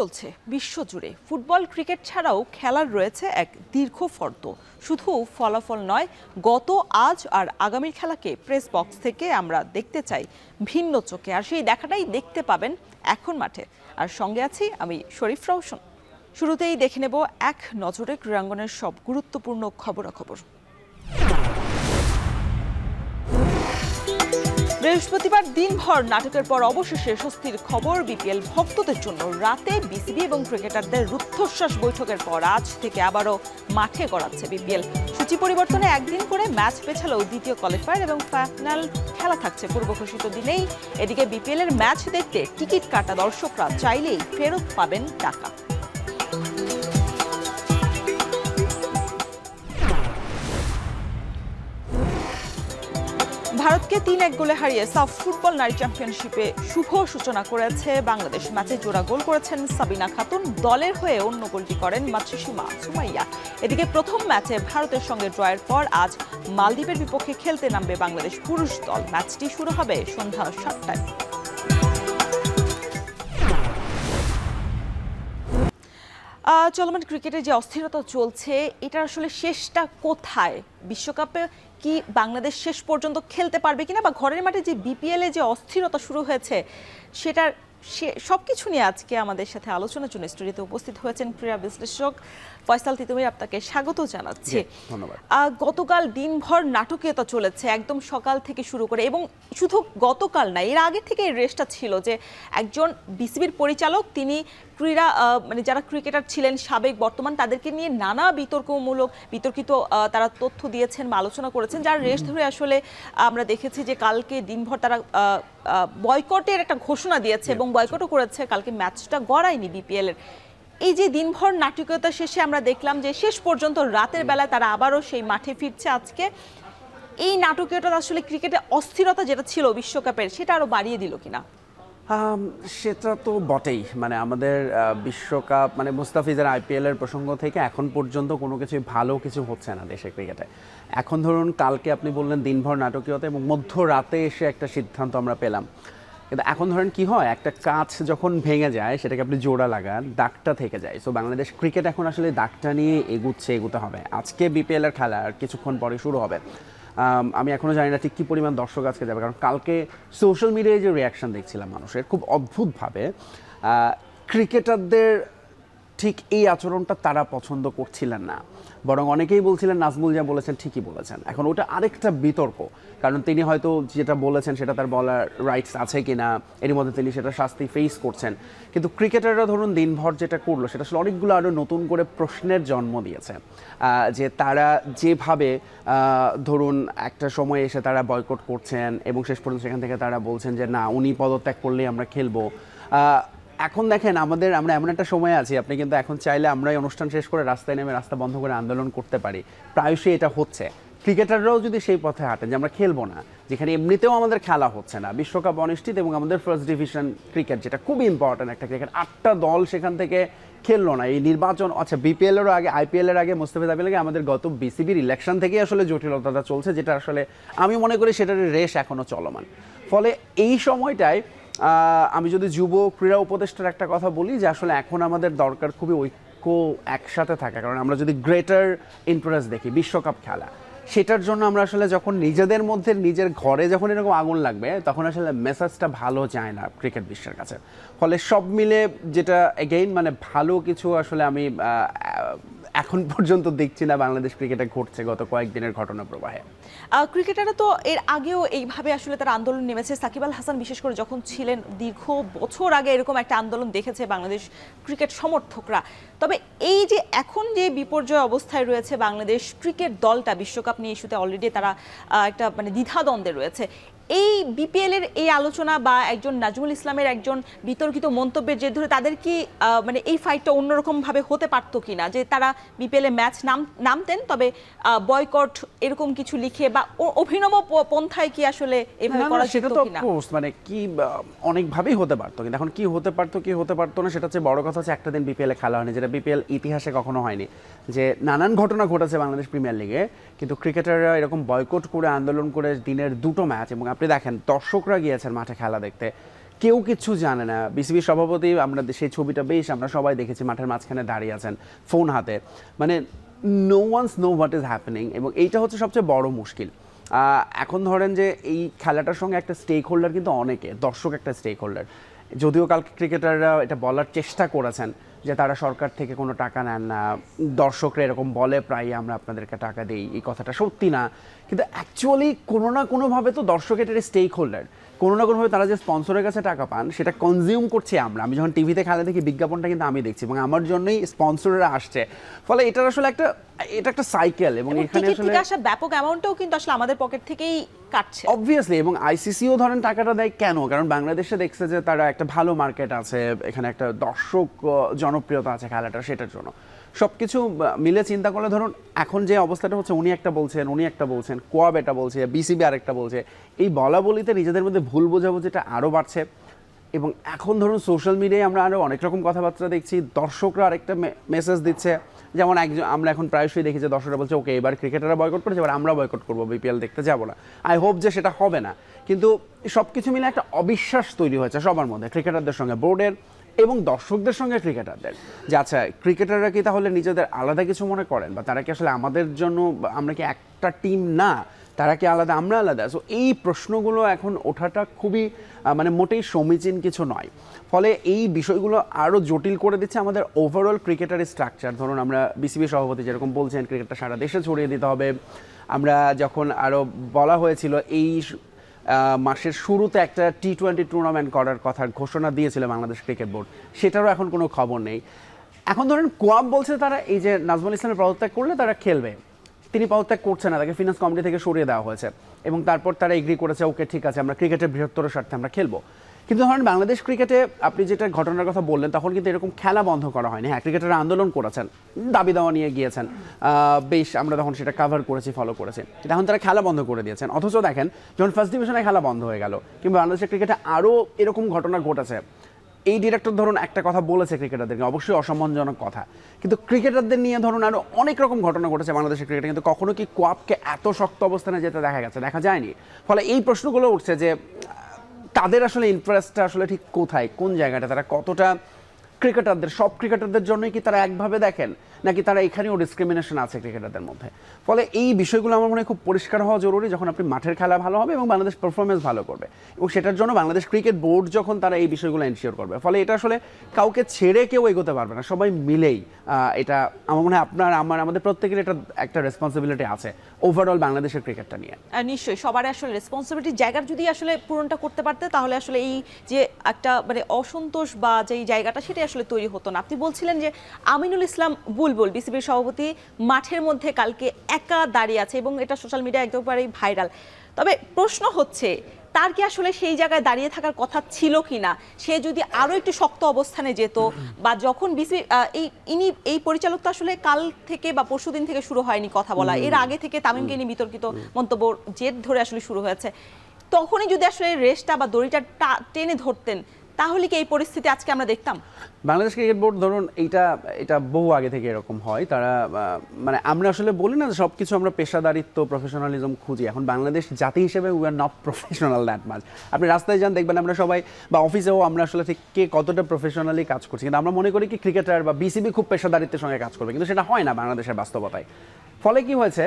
চলছে বিশ্বজুড়ে। Football cricket ছাড়াও খেলার রয়েছে এক দীর্ঘ ফর্দ। শুধু ফলাফল নয়, গত, আজ আর আগামীর খেলাকে প্রেস বক্স থেকে আমরা দেখতে চাই ভিন্ন চোখে। আর সেই দেখাটাই দেখতে পাবেন এখন মাঠে। আর সঙ্গে আছি আমি শরীফ রওশন। শুরুতেই দেখে নেব এক নজরে ক্রীড়াঙ্গনের সব গুরুত্বপূর্ণ খবরাখবর। বৃহস্পতিবার দিনভর নাটকের পর অবশেষে স্বস্তির খবর বিপিএল ভক্তদের জন্য। রাতে বিসিবি এবং ক্রিকেটারদের রুদ্ধশ্বাস বৈঠকের পর আজ থেকে আবারও মাঠে গড়াচ্ছে বিপিএল। সূচি পরিবর্তনে একদিন করে ম্যাচ পেছালেও দ্বিতীয় কোয়ালিফায়ার এবং ফাইনাল খেলা থাকছে পূর্ব ঘোষিত দিনেই। এদিকে বিপিএল এর ম্যাচ দেখতে টিকিট কাটা দর্শকরা চাইলেই ফেরত পাবেন টাকা। ভারতকে ৩-১ গোলে হারিয়ে সাফ ফুটবল নারী চ্যাম্পিয়নশিপে শুভ সূচনা করেছে বাংলাদেশ। ম্যাচে জোড়া গোল করেছেন সাবিনা খাতুন। দলের হয়ে অন্য গোলটি করেন মাতৃসীমা সুমাইয়া। এদিকে প্রথম ম্যাচে ভারতের সঙ্গে ড্রয়ের পর আজ মালদ্বীপের বিপক্ষে খেলতে নামবে বাংলাদেশ পুরুষ দল। ম্যাচটি শুরু হবে সন্ধ্যা ৭টায়। চলমান ক্রিকেটে যে অস্থিরতা চলছে, এটা আসলে শেষটা কোথায়? বিশ্বকাপে কি বাংলাদেশ শেষ পর্যন্ত খেলতে পারবে কিনা, বা ঘরের মাঠে যে বিপিএল এ যে অস্থিরতা শুরু হয়েছে সেটার সবকিছু নিয়ে আজকে আমাদের সাথে আলোচনার জন্য স্টুডিওতে উপস্থিত হয়েছেন ক্রীড়া বিশ্লেষক ফয়সাল তিতুমির। আপনাকে স্বাগত জানাচ্ছি। ধন্যবাদ। গতকাল দিনভর নাটকীয়তা চলেছে একদম সকাল থেকে শুরু করে, এবং শুধু গতকাল না, এর আগে থেকে এই রেসটা ছিল যে একজন বিসিবির পরিচালক, তিনি ক্রীড়া মানে যারা ক্রিকেটার ছিলেন সাবেক বর্তমান, তাদেরকে নিয়ে নানা বিতর্কিত তারা তথ্য দিয়েছেন বা আলোচনা করেছেন, যার রেস ধরে আসলে আমরা দেখেছি যে কালকে দিনভর তারা বয়কটের একটা ঘোষণা দিয়েছে এবং বয়কটও করেছে। কালকে ম্যাচটা গড়ায়নি বিপিএল এর। এই যে দিনভর নাটকীয়তা শেষে আমরা দেখলাম যে শেষ পর্যন্ত রাতের বেলায় তারা আবারও সেই মাঠে ফিরছে আজকে। এই নাটকীয়তা আসলে ক্রিকেটের অস্থিরতা যেটা ছিল বিশ্বকাপের, সেটা আরো বাড়িয়ে দিল কিনা? সেটা তো বটেই। মানে আমাদের বিশ্বকাপ, মানে মুস্তাফিজের আইপিএল এর প্রসঙ্গ থেকে এখন পর্যন্ত কোনো কিছুই ভালো কিছু হচ্ছে না দেশের ক্রিকেটে। এখন ধরুন কালকে আপনি বললেন দিনভর নাটকীয়তা এবং মধ্যরাতে এসে একটা সিদ্ধান্ত আমরা পেলাম, কিন্তু এখন ধরেন কি হয়, একটা কাঁচ যখন ভেঙে যায় সেটাকে আপনি জোড়া লাগান, দাগটা থেকে যায়। সো বাংলাদেশ ক্রিকেট এখন আসলে দাগটা নিয়ে এগোতে হবে। আজকে বিপিএল এর খেলা আর কিছুক্ষণ পরে শুরু হবে। আমি এখনও জানি না ঠিক কী পরিমাণ দর্শক আজকে যাবে, কারণ কালকে সোশ্যাল মিডিয়ায় যে রিয়াকশান দেখছিলাম মানুষের, খুব অদ্ভুতভাবে ক্রিকেটারদের ঠিক এই আচরণটা তারা পছন্দ করছিলেন না। বরং অনেকেই বলছিলেন নাজমুল যা বলেছেন ঠিকই বলেছেন। এখন ওটা আরেকটা বিতর্ক, কারণ তিনি হয়তো যেটা বলেছেন সেটা তার বলার রাইটস আছে কিনা, এর মধ্যে তিনি সেটা শাস্তি ফেস করছেন। কিন্তু ক্রিকেটাররা ধরুন দিনভর যেটা করলো সেটা আসলে অনেকগুলো আরও নতুন করে প্রশ্নের জন্ম দিয়েছে। যে তারা যেভাবে ধরুন একটা সময় এসে তারা বয়কট করছেন এবং শেষ পর্যন্ত সেখান থেকে তারা বলছেন যে না, উনি পদত্যাগ করলেই আমরা খেলবো। এখন দেখেন আমরা এমন একটা সময় আছি, আপনি কিন্তু এখন চাইলে আমরাই অনুষ্ঠান শেষ করে রাস্তায় নেমে রাস্তা বন্ধ করে আন্দোলন করতে পারি। প্রায়শই এটা হচ্ছে। ক্রিকেটাররাও যদি সেই পথে হাঁটেন যে আমরা খেলবো না, যেখানে এমনিতেও আমাদের খেলা হচ্ছে না, বিশ্বকাপ অনিশ্চিত এবং আমাদের ফার্স্ট ডিভিশন ক্রিকেট যেটা খুবই ইম্পর্ট্যান্ট একটা ক্রিকেট, 8টা দল সেখান থেকে খেললো না। এই নির্বাচন, আচ্ছা বিপিএলেরও আগে, আইপিএলের আগে, মুস্তাফিজ আইপিএল আগে আমাদের গত বিসিবির ইলেকশন থেকেই আসলে জটিলতাটা চলছে, যেটা আসলে আমি মনে করি সেটার রেশ এখনও চলমান। ফলে এই সময়টায় আমি যদি যুব ক্রীড়া উপদেষ্টার একটা কথা বলি, যে আসলে এখন আমাদের দরকার খুবই ঐক্য, একসাথে থাকা। কারণ আমরা যদি গ্রেটার ইন্টারেস্ট দেখি বিশ্বকাপ খেলা, সেটার জন্য আমরা আসলে যখন নিজেদের মধ্যে নিজের ঘরে যখন এরকম আগুন লাগবে, তখন আসলে মেসেজটা ভালো যায় না ক্রিকেট বিশ্বের কাছে। ফলে সব মিলে যেটা এগেইন মানে ভালো কিছু আসলে আমি এখন পর্যন্ত দেখছি না বাংলাদেশ ক্রিকেটে ঘটছে গত কয়েকদিনের ঘটনা প্রবাহে। ক্রিকেটাররা তো এর আগেও এইভাবে আসলে তারা আন্দোলন নেমেছে। সাকিব আল হাসান বিশেষ করে যখন ছিলেন, দীর্ঘ বছর আগে এরকম একটা আন্দোলন দেখেছে বাংলাদেশ ক্রিকেট সমর্থকরা। তবে এই যে এখন যে বিপর্যয় অবস্থায় রয়েছে বাংলাদেশ ক্রিকেট দলটা, বিশ্বকাপ নিয়ে ইস্যুতে অলরেডি তারা একটা মানে দ্বিধাদ্বন্দ্বে রয়েছে। এই বিপিএল এর এই আলোচনা বা একজন নাজমুল ইসলামের একজন বিতর্কিত মন্তব্যের জের ধরে তাদের কি মানে এই ফাইটটা অন্যরকম ভাবে হতে পারতো কিনা, যে তারা বিপিএল এ ম্যাচ নামতেন তবে বয়কট এরকম কিছু লিখে বা অভিনব পন্থায় কি আসলে এভাবে করা যেত কিনা? মানে কি অনেকভাবেই হতে পারতো, কিন্তু এখন কি হতে পারতো না সেটা হচ্ছে বড় কথা। হচ্ছে একটা দিন বিপিএল এ খেলা হয়নি, যেটা বিপিএল ইতিহাসে কখনো হয়নি। যে নানান ঘটনা ঘটেছে বাংলাদেশ প্রিমিয়ার লিগে, কিন্তু ক্রিকেটাররা এরকম বয়কট করে আন্দোলন করে দিনের 2টো ম্যাচ, এবং আপনি দেখেন দর্শকরা গিয়েছেন মাঠে খেলা দেখতে, কেউ কিছু জানে না। বিসিবির সভাপতি, আমরা সেই ছবিটা বেশ আমরা সবাই দেখেছি, মাঠের মাঝখানে দাঁড়িয়ে আছেন ফোন হাতে, মানে no one's know what is happening. এবং এইটা হচ্ছে সবচেয়ে বড় মুশকিল। এখন ধরেন যে এই খেলাটার সঙ্গে একটা স্টেক হোল্ডার কিন্তু অনেকে, দর্শক একটা স্টেক হোল্ডার। যদিও কালকে ক্রিকেটাররা এটা বলার চেষ্টা করেছেন যে তারা সরকার থেকে কোনো টাকা নেন না, দর্শকরা এরকম বলে প্রায় আমরা আপনাদেরকে টাকা দিই, এই কথাটা সত্যি না। কিন্তু অ্যাকচুয়ালি কোনো না কোনোভাবে তো দর্শক এটার স্টেক হোল্ডার, কোনো না কোনোভাবে তারা যে স্পন্সরের কাছে টাকা পান সেটা কনজিউম করছি আমরা। আমি যখন টিভিতে খেলা দেখি বিজ্ঞাপনটা কিন্তু আমি দেখছি এবং আমার জন্যই স্পন্সররা আসছে। ফলে এটার আসলে এটা একটা সাইকেল এবং এখানে টিকিট আসলে থেকে আসা ব্যাপক অ্যামাউন্টও কিন্তু আসলে আমাদের পকেট থেকেই কাটছে অবভিয়াসলি। এবং আইসিসিও ধরেন টাকাটা দেয় কেন? কারণ বাংলাদেশে দেখছে যে তারা একটা ভালো মার্কেট আছে, এখানে একটা দর্শক জনপ্রিয়তা আছে খেলাটা, সেটার জন্য সব কিছু মিলে চিন্তা করলে ধরুন এখন যে অবস্থাটা হচ্ছে, উনি একটা বলছেন, কোয়াব এটা বলছে, বিসিবি আরেকটা বলছে, এই বলা বলিতে নিজেদের মধ্যে ভুল বোঝাবুঝিটা আরও বাড়ছে। এবং এখন ধরুন সোশ্যাল মিডিয়ায় আমরা আরও অনেক রকম কথাবার্তা দেখছি, দর্শকরা আরেকটা মেসেজ দিচ্ছে। যেমন আমরা এখন প্রায়শই দেখি যে দর্শকরা বলছে ওকে এবার ক্রিকেটাররা বয়কট করেছে, এবার আমরা বয়কট করবো, বিপিএল দেখতে যাবো না। আই হোপ যে সেটা হবে না, কিন্তু সব কিছু মিলে একটা অবিশ্বাস তৈরি হয়েছে সবার মধ্যে, ক্রিকেটারদের সঙ্গে বোর্ডের এবং দর্শকদের সঙ্গে ক্রিকেটারদের, যে আচ্ছা ক্রিকেটাররা কি তাহলে নিজেদের আলাদা কিছু মনে করেন, বা তারা কি আসলে আমাদের জন্য, আমরা কি একটা টিম না, তারা কি আলাদা আমরা আলাদা? সো এই প্রশ্নগুলো এখন ওঠাটা খুবই মানে মোটেই সমীচীন কিছু নয়। ফলে এই বিষয়গুলো আরও জটিল করে দিচ্ছে আমাদের ওভারঅল ক্রিকেটারের স্ট্রাকচার। ধরুন আমরা বিসিবি সভাপতি যেরকম বলছেন ক্রিকেটটা সারা দেশে ছড়িয়ে দিতে হবে, আমরা যখন আরও বলা হয়েছিল এই মাসের শুরুতে একটা টি-20 টুর্নামেন্ট করার কথা ঘোষণা দিয়েছিল বাংলাদেশ ক্রিকেট বোর্ড, সেটারও এখন কোনো খবর নেই। এখন ধরেন কোয়াব বলছে তারা এই যে নাজমুল ইসলামের পদত্যাগ করলে তারা খেলবে, তিনি পদত্যাগ করছেন না, তাকে ফিনান্স কমিটি থেকে সরিয়ে দেওয়া হয়েছে এবং তারপর তারা এগ্রি করেছে ওকে ঠিক আছে আমরা ক্রিকেটের বৃহত্তর স্বার্থে আমরা খেলবো। কিন্তু ধরেন বাংলাদেশ ক্রিকেটে আপনি যেটা ঘটনার কথা বললেন তখন কিন্তু এরকম খেলা বন্ধ করা হয়নি। হ্যাঁ, ক্রিকেটাররা আন্দোলন করেছেন, দাবি দাওয়া নিয়ে গিয়েছেন, বেশ আমরা তখন সেটা কাভার করেছি, ফলো করেছি, কিন্তু এখন তারা খেলা বন্ধ করে দিয়েছেন। অথচ দেখেন যখন ফার্স্ট ডিভিশনে খেলা বন্ধ হয়ে গেল কিংবা বাংলাদেশের ক্রিকেটে আরও এরকম ঘটনা ঘটেছে, এই ডিরেক্টর ধরুন একটা কথা বলেছে ক্রিকেটারদেরকে, অবশ্যই অসম্মানজনক কথা, কিন্তু ক্রিকেটারদের নিয়ে ধরুন আরও অনেক রকম ঘটনা ঘটেছে বাংলাদেশের ক্রিকেটে, কিন্তু কখনো কি কোয়াবকে এত শক্ত অবস্থানে যেতে দেখা যায়নি। ফলে এই প্রশ্নগুলো উঠছে যে তাদের আসলে ইন্টারেস্টটা আসলে ঠিক কোথায়, কোন জায়গাটা, তারা কতটা ক্রিকেটারদের, সব ক্রিকেটারদের জন্যই কি তারা একভাবে দেখেন, নাকি তারা এখানেও ডিসক্রিমিনেশন আছে ক্রিকেটারদের মধ্যে। ফলে এই বিষয়গুলো আমার মনে হয় খুব পরিষ্কার হওয়া জরুরি যখন আপনি মাঠের খেলা ভালো হবে এবং বাংলাদেশ পারফরমেন্স ভালো করবে, এবং সেটার জন্য বাংলাদেশ ক্রিকেট বোর্ড যখন তারা এই বিষয়গুলো এনশিওর করবে। ফলে এটা আসলে কাউকে ছেড়ে কেউ এগোতে পারবে না, সবাই মিলেই এটা আমার মনে হয় আপনার আমাদের প্রত্যেকের এটা একটা রেসপন্সিবিলিটি আছে ওভারঅল বাংলাদেশের ক্রিকেটটা নিয়ে। নিশ্চয়ই সবার আসলে রেসপন্সিবিলিটি জায়গার যদি আসলে পূরণটা করতে পারতে তাহলে আসলে এই যে একটা মানে অসন্তোষ বা যেই জায়গাটা সেটাই আসলে তৈরি হতো না। আপনি বলছিলেন যে আমিনুল ইসলাম বুলবুল বিসিবির সভাপতি মাঠের মধ্যে কালকে একা দাঁড়িয়ে আছে এবং এটা সোশ্যাল মিডিয়া একদমই ভাইরাল। তবে প্রশ্ন হচ্ছে তার কি আসলে সেই জায়গায় দাঁড়িয়ে থাকার কথা ছিল কিনা, সে যদি আরো একটু শক্ত অবস্থানে যেত, বা যখন বিসিবি এই পরিচালক তো আসলে কাল থেকে বা পরশুদিন থেকে শুরু হয়নি কথা বলা, এর আগে থেকে তামিমকে নিয়ে বিতর্কিত মন্তব্য জেদ ধরে আসলে শুরু হয়েছে, তখনই যদি আসলে রেসটা বা দড়িটা টেনে ধরতেন তাহলে কি এই পরিস্থিতি আজকে আমরা দেখতাম? বাংলাদেশ ক্রিকেট বোর্ড ধরুন এটা বহু আগে থেকে এরকম হয়, তারা মানে আমরা আসলে বলি না যে সব কিছু আমরা পেশাদারিত্ব প্রফেশনালিজম খুঁজি, এখন বাংলাদেশ জাতি হিসেবে we are not professional that much. আপনি রাস্তায় যান দেখবেন আমরা সবাই, বা অফিসেও আমরা আসলে ঠিক কে কতটা প্রফেশনালি কাজ করছি, কিন্তু আমরা মনে করি কি ক্রিকেটার বা বিসিবি খুব পেশাদারিত্বের সঙ্গে কাজ করবে, কিন্তু সেটা হয় না বাংলাদেশের বাস্তবতায়। ফলে কি হয়েছে,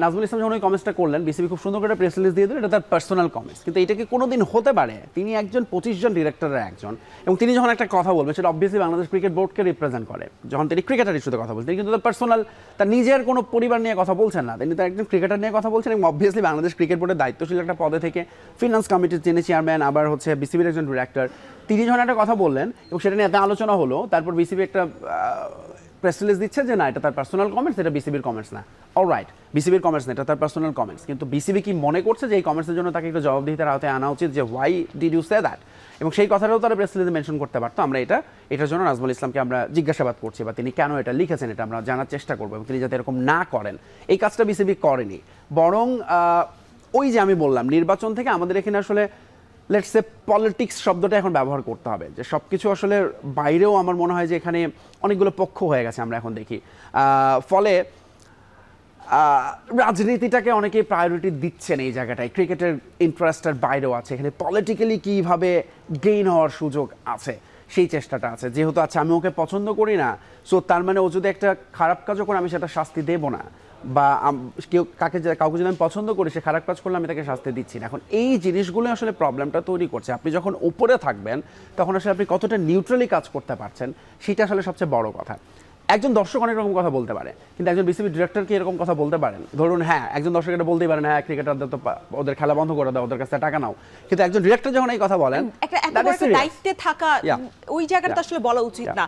নাজমুল ইসলাম যখন ওই কমেন্টসটা করলেন, বিসিবি খুব সুন্দর করে প্রেস রিলিজ দিয়ে দিল, এটা তার পার্সোনাল কমেন্টস, কিন্তু এটা কি কোনোদিন হতে পারে? তিনি একজন 25 জন ডিরেক্টরের একজন, এবং তিনি যখন একটা কথা বলবেন সেটা অবভিয়াসলি বাংলাদেশ ক্রিকেট বোর্ডকে রিপ্রেজেন্ট করে। যখন তিনি ক্রিকেটার ইস্যুতে কথা বলছেন, তিনি কিন্তু তার পার্সোনাল, তার নিজের কোনো পরিবার নিয়ে কথা বলছেন না, তিনি তার একজন ক্রিকেটার নিয়ে কথা বলছেন, এবং অবভিয়াসলি বাংলাদেশ ক্রিকেট বোর্ডের দায়িত্বশীল একটা পদে থেকে ফিনান্স কমিটির যিনি চেয়ারম্যান, আবার হচ্ছে বিসিবির একজন ডিরেক্টর, তিনি যখন একটা কথা বললেন এবং সেটা নিয়ে এত আলোচনা হলো, তারপর বিসিবি একটা প্রেস রিলিজ দিচ্ছে যে না এটা তার পার্সোনাল কমেন্টস, এটা বিসিবির কমেন্টস না। অলরাইট, বিসিবির কমেন্টস না, এটা তার পার্সোনাল কমেন্টস, কিন্তু বিসিবি কি মনে করছে যে এই কমেন্টসের জন্য তাকে একটু জবাবদিহিতার আওতায় আনা উচিত, যে why did you say that? এবং সেই কথাটাও তারা প্রেস রিলিজে মেনশন করতে পারতো। আমরা এটার জন্য নাজমুল ইসলামকে আমরা জিজ্ঞাসাবাদ করছি, বা তিনি কেন এটা লিখেছেন এটা আমরা জানার চেষ্টা করবো, এবং তিনি যাতে এরকম না করেন, এই কাজটা বিসিবি করেনি। বরং ওই যে আমি বললাম নির্বাচন থেকে আমাদের এখানে আসলে লেটস সে পলিটিক্স শব্দটা এখন ব্যবহার করতে হবে, যে সব কিছু আসলে বাইরেও আমার মনে হয় যে এখানে অনেকগুলো পক্ষ হয়ে গেছে আমরা এখন দেখি। ফলে রাজনীতিটাকে অনেকেই প্রায়োরিটি দিচ্ছেন এই জায়গাটায়, ক্রিকেটের ইন্টারেস্টের বাইরেও আছে, এখানে পলিটিক্যালি কীভাবে গেইন হওয়ার সুযোগ আছে সেই চেষ্টাটা আছে। যেহেতু আছে আমি ওকে পছন্দ করি না, সো তার মানে ও যদি একটা খারাপ কাজও করে আমি সেটা শাস্তি দেবো না, বা কাউকে যদি আমি পছন্দ করি সে খারাপ কাজ করলে আমি তাকে শাস্তি দিচ্ছি না। এখন এই জিনিসগুলো আসলে প্রবলেমটা তৈরি করছে। আপনি যখন উপরে থাকবেন তখন আসলে আপনি কতটা নিউট্রালি কাজ করতে পারছেন সেটা আসলে সবচেয়ে বড় কথা। একজন দর্শক অনেক রকম কথা বলতে পারে, কিন্তু একজন বিসিবি ডিরেক্টর কি এরকম কথা বলতে পারেন? ধরুন হ্যাঁ, একজন দর্শক এটা বলতেই পারেন, হ্যাঁ ক্রিকেটারদের তো ওদের খেলা বন্ধ করে দাও, ওদের কাছে টাকা নাও, কিন্তু একজন ডিরেক্টর যখন এই কথা বলেন, একটা দায়িত্বে থাকা, ওই জায়গাটা আসলে বলা উচিত না।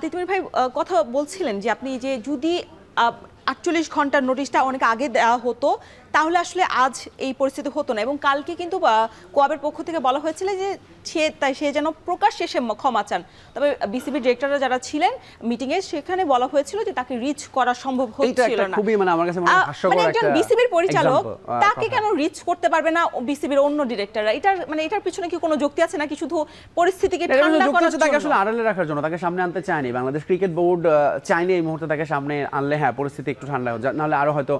তিতুমির ভাই কথা বলছিলেন যে আপনি যে যদি 48 ঘন্টার নোটিশটা অনেক আগে দেওয়া হতো তাহলে আসলে আজ এই পরিস্থিতি হতো না, এবং কালকে কিন্তু কোয়াবের পক্ষ থেকে বলা হয়েছিল যে সে যেন প্রকাশ্যে এসে ক্ষমা চান। তবে বিসিবি ডিরেক্টররা যারা ছিলেন মিটিংয়ে সেখানে বলা হয়েছিল যে তাকে রিচ করা সম্ভব হচ্ছিল না। খুবই মানে আমার কাছে মনে হয় হাস্যকর একটা একজন বিসিবির পরিচালক তাকে কেন রিচ করতে পারবে না বিসিবির অন্য ডিরেক্টররা? এটার পিছনে কি কোনো যুক্তি আছে নাকি শুধু পরিস্থিতিকে ঠান্ডা করার জন্য? তাকে আসলে আড়ালে রাখার জন্য, তাকে সামনে আনতে চায়নি বাংলাদেশ ক্রিকেট বোর্ড, চাইনি এই মুহূর্তে তাকে সামনে আনলে হ্যাঁ পরিস্থিতি একটু ঠান্ডা হয়ে যায়, নাহলে আরো হয়তো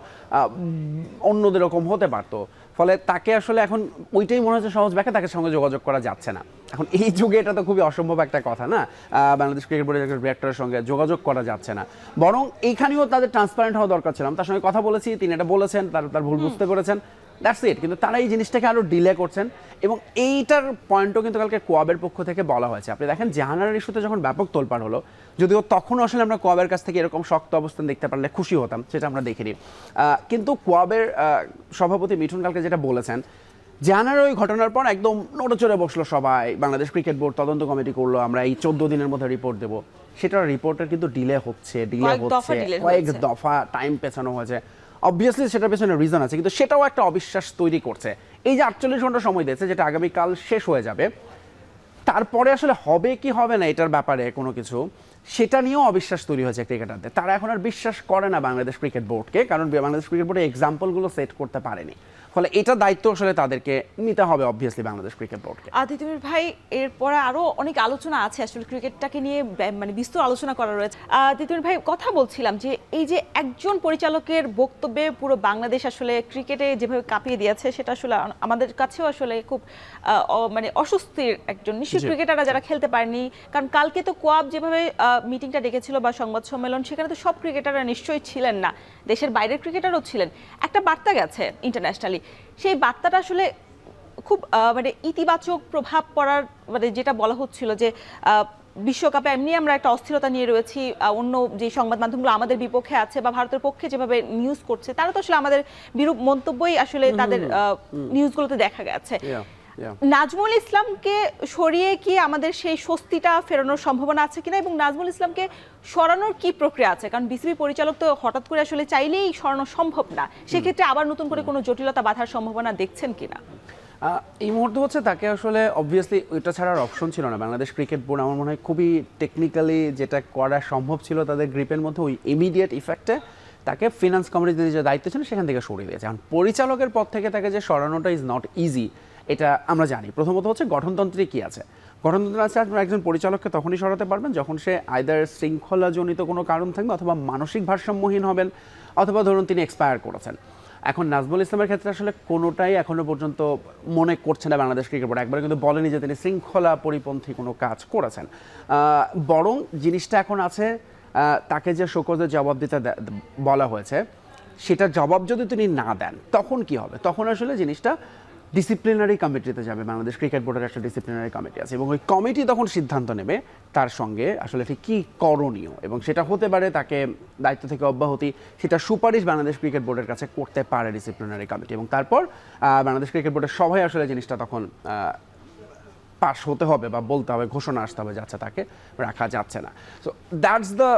অন্যদের রকম হতে পারতো। ফলে তাকে আসলে এখন ওইটাই মনে হচ্ছে সহজ ব্যাখ্যা, তাকে সঙ্গে যোগাযোগ করা যাচ্ছে না। এখন এই যুগে এটা তো খুবই অসম্ভব একটা কথা না, বাংলাদেশ ক্রিকেট বোর্ডের একটা ডিরেক্টরের সঙ্গে যোগাযোগ করা যাচ্ছে না। বরং এইখানেও তাদের ট্রান্সপারেন্ট হওয়া দরকার ছিল। তার সঙ্গে কথা বলেছি, তিনি এটা বলেছেন, তার ভুল বুঝতে পেরেছেন, দ্যাটস ইট। কিন্তু তারা এই জিনিসটাকে আরো ডিলে করছেন, এবং এইটার পয়েন্টও কিন্তু কালকে কোয়াবের পক্ষ থেকে বলা হয়েছে। আপনি দেখেন জাহানারার ইস্যুতে যখন ব্যাপক তোলপাড় হলো, যদিও তখন আসলে আমরা কোয়াবের কাছ থেকে এরকম শক্ত অবস্থান দেখতে পারলে খুশি হতাম, সেটা আমরা দেখিনি। কিন্তু কোয়াবের সভাপতি মিঠুন কালকে যেটা বলেছেন, জাহানার ওই ঘটনার পর একদম নড়েচড়ে বসলো সবাই, বাংলাদেশ ক্রিকেট বোর্ড তদন্ত কমিটি করলো, আমরা এই 14 দিনের মধ্যে রিপোর্ট দেবো। সেটার রিপোর্টের কিন্তু ডিলে হচ্ছে, কয়েক দফা টাইম পেছানো হয়েছে। অবভিয়াসলি সেটার পেছনে রিজন আছে, কিন্তু সেটাও একটা অবিশ্বাস তৈরি করছে। এই যে 48 ঘন্টা সময় দিয়েছে, যেটা আগামীকাল শেষ হয়ে যাবে, তারপরে আসলে হবে কি হবে না এটার ব্যাপারে কোনো কিছু, সেটা নিয়েও অবিশ্বাস তৈরি হয়েছে ক্রিকেটারদের। তারা এখন আর বিশ্বাস করে না বাংলাদেশ ক্রিকেট বোর্ডকে, কারণ বাংলাদেশ ক্রিকেট বোর্ডে এক্সাম্পলগুলো সেট করতে পারেনি। ফলে এটা দায়িত্ব আসলে তাদেরকে নিতে হবে অবভিয়াসলি বাংলাদেশ ক্রিকেট বোর্ডকে। তিতুমির ভাই, এরপরে আরো অনেক আলোচনা আছে আসলে ক্রিকেটটাকে নিয়ে, মানে বিস্তর আলোচনা করা রয়েছে। তিতুমির ভাই, কথা বলছিলাম যে এই যে একজন পরিচালকের বক্তব্যে পুরো বাংলাদেশ আসলে ক্রিকেটে যেভাবে কাঁপিয়ে দিয়েছে, সেটা আসলে আমাদের কাছেও আসলে খুব মানে অস্বস্তির একজন। নিশ্চয়ই ক্রিকেটাররা যারা খেলতে পারেনি, কারণ কালকে তো কোয়াব যেভাবে মিটিংটা ডেকেছিল বা সংবাদ সম্মেলন, সেখানে তো সব ক্রিকেটাররা নিশ্চয়ই ছিলেন না, দেশের বাইরের ক্রিকেটারও ছিলেন। একটা বার্তা গেছে ইন্টারন্যাশনালি, সেই বার্তাটা আসলে খুব মানে ইতিবাচক প্রভাব পড়ার, মানে যেটা বলা হচ্ছিল যে বিশ্বকাপে এমনি আমরা একটা অস্থিরতা নিয়ে রয়েছি, অন্য যে সংবাদ মাধ্যমগুলো আমাদের বিপক্ষে আছে বা ভারতের পক্ষে যেভাবে নিউজ করছে, তারা তো আসলে আমাদের বিরূপ মন্তব্যই আসলে তাদের নিউজগুলোতে দেখা গেছে। নাজমুল ইসলামকে সরিয়ে কি আমাদের সেই স্বস্তিটা ফেরানোর সম্ভাবনা আছে কিনা, এবং নাজমুল ইসলামকে সরানোর কি প্রক্রিয়া আছে? কারণ বিসিবি পরিচালক তো হঠাৎ করে আসলে চাইলেই সরানো সম্ভব না, সেক্ষেত্রে আবার নতুন করে কোনো জটিলতা বাধার সম্ভাবনা দেখছেন কিনা? এই মুহূর্তে হচ্ছে তাকে আসলে অবভিয়াসলি ওইটা ছাড়ার অপশন ছিল না। বাংলাদেশ ক্রিকেট বোর্ড আমার মনে হয় খুবই টেকনিক্যালি যেটা করা সম্ভব ছিল তাদের গ্রিপের মধ্যে, ওই ইমিডিয়েট ইফেক্টে তাকে ফিনান্স কমিটিতে যে দায়িত্ব ছিল সেখান থেকে সরিয়ে দিয়েছে। এখন পরিচালকের পদ থেকে তাকে যে সরানোটা ইজ নট ইজি, এটা আমরা জানি। প্রথমত হচ্ছে গঠনতন্ত্রে কি আছে, গঠনতন্ত্র আছে আপনার একজন পরিচালককে তখনই সরাতে পারবেন যখন সে আইদার শৃঙ্খলাজনিত কোনো কারণ থাকবে, অথবা মানসিক ভারসাম্যহীন হবেন, অথবা ধরুন তিনি এক্সপায়ার করেছেন। এখন নাজমুল ইসলামের ক্ষেত্রে আসলে কোনোটাই এখনো পর্যন্ত মনে করছে না বাংলাদেশ ক্রিকেট বোর্ড, একবার কিন্তু বলেনি যে তিনি শৃঙ্খলা পরিপন্থী কোনো কাজ করেছেন। বরং জিনিসটা এখন আছে তাকে যে শোকজের জবাব দিতে বলা হয়েছে, সেটা জবাব যদি তিনি না দেন তখন কি হবে? তখন আসলে জিনিসটা ডিসিপ্লিনারি কমিটিতে যাবে। বাংলাদেশ ক্রিকেট বোর্ডের একটা ডিসিপ্লিনারি কমিটি আছে, এবং ওই কমিটি তখন সিদ্ধান্ত নেবে তার সঙ্গে আসলে ঠিক কী করণীয়, এবং সেটা হতে পারে তাকে দায়িত্ব থেকে অব্যাহতি, সেটা সুপারিশ বাংলাদেশ ক্রিকেট বোর্ডের কাছে করতে পারে ডিসিপ্লিনারি কমিটি, এবং তারপর বাংলাদেশ ক্রিকেট বোর্ডের সবাই আসলে জিনিসটা তখন পাস হতে হবে বা বলতে হবে, ঘোষণা আসতে হবে যাচ্ছে তাকে রাখা যাচ্ছে না। So that's the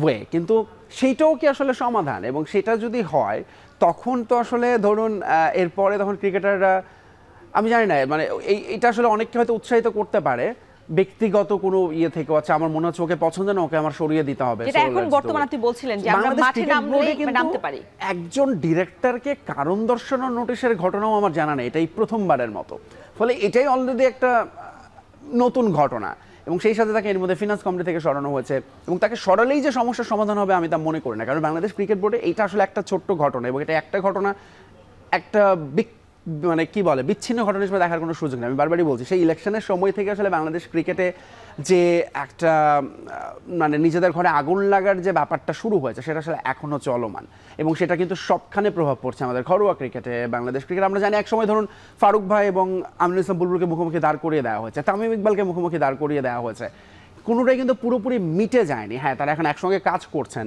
way. কিন্তু সেইটাও কি আসলে সমাধান? এবং সেটা যদি হয় তখন তো আসলে ধরুন এরপরে তখন ক্রিকেটাররা, আমি জানি না, মানে এটা আসলে অনেককে হয়তো উৎসাহিত করতে পারে ব্যক্তিগত কোনো ইয়ে থেকে, আচ্ছা আমার মনে হচ্ছে ওকে পছন্দ না, ওকে আমার সরিয়ে দিতে হবে। যেটা এখন বর্তমানে আপনি বলছিলেন যে আমরা মাঠে নামতে পারি। একজন ডিরেক্টরকে কারণ দর্শানোর নোটিশের ঘটনাও আমার জানা নেই, এটাই প্রথমবারের মতো। ফলে এটাই অলরেডি একটা নতুন ঘটনা, এবং সেই সাথে তাকে এর মধ্যে ফিনান্স কমিটি থেকে সরানো হয়েছে এবং তাকে সরালেই যে সমস্যার সমাধান হবে আমি তা মনে করি না, কারণ বাংলাদেশ ক্রিকেট বোর্ডে এইটা আসলে একটা ছোট্ট ঘটনা এবং এটা একটা ঘটনা একটা মানে কি বলে বিচ্ছিন্ন ঘটনা হিসেবে দেখার কোনো সুযোগ নেই। আমি বারবারই বলছি সেই ইলেকশনের সময় থেকে আসলে বাংলাদেশ ক্রিকেটে যে একটা মানে নিজেদের ঘরে আগুন লাগার যে ব্যাপারটা শুরু হয়েছে সেটা আসলে এখনও চলমান এবং সেটা কিন্তু সবখানে প্রভাব পড়ছে আমাদের ঘরোয়া ক্রিকেটে। বাংলাদেশ ক্রিকেট আমরা জানি একসময় ধরুন ফারুক ভাই এবং আমিনুল ইসলাম বুলবুলকে মুখোমুখি দাঁড় করিয়ে দেওয়া হয়েছে, তামিম ইকবালকে মুখোমুখি দাঁড় করিয়ে দেওয়া হয়েছে, কোনোটাই কিন্তু পুরোপুরি মিটে যায়নি। হ্যাঁ, তারা এখন একসঙ্গে কাজ করছেন,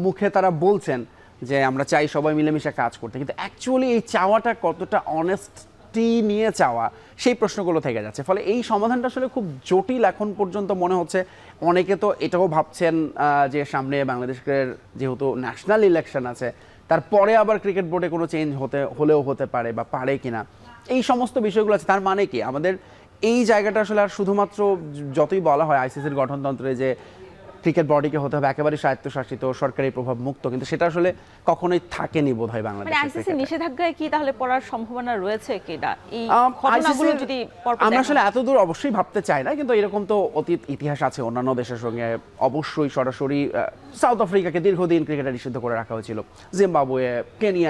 মুখে তারা বলছেন যে আমরা চাই সবাই মিলেমিশে কাজ করতে, কিন্তু অ্যাকচুয়ালি এই চাওয়াটা কতটা অনেস্টি নিয়ে চাওয়া সেই প্রশ্নগুলো থেকে যাচ্ছে। ফলে এই সমাধানটা আসলে খুব জটিল এখন পর্যন্ত মনে হচ্ছে। অনেকে তো এটাও ভাবছেন যে সামনে বাংলাদেশের যেহেতু ন্যাশনাল ইলেকশন আছে তারপরে আবার ক্রিকেট বোর্ডে কোনো চেঞ্জ হলেও হতে পারে বা পারে কিনা, এই সমস্ত বিষয়গুলো আছে। তার মানে কি আমাদের এই জায়গাটা আসলে আর শুধুমাত্র যতই বলা হয় আইসিসির গঠনতন্ত্রে যে ক্রিকেট বডিকে হতে হবে একেবারে স্বায়ত্তশাসিত সরকারি প্রভাব মুক্ত, কিন্তু সেটা আসলে কখনোই থাকেনি বোধহয় বাংলাদেশে। মানে আইসিসি নিষেধাজ্ঞায় কি তাহলে পড়ার সম্ভাবনা রয়েছে কি না এই ঘটনাগুলো যদি আমরা আসলে এত দূর অবশ্যই ভাবতে চাই না, কিন্তু এরকম তো অতীত ইতিহাস আছে অন্যান্য দেশের সঙ্গে। অবশ্যই সরাসরি সাউথ আফ্রিকাকে দীর্ঘদিন ক্রিকেটে নিষিদ্ধ করে রাখা হয়েছিল, জিম্বাবুয়ে, কেনিয়া,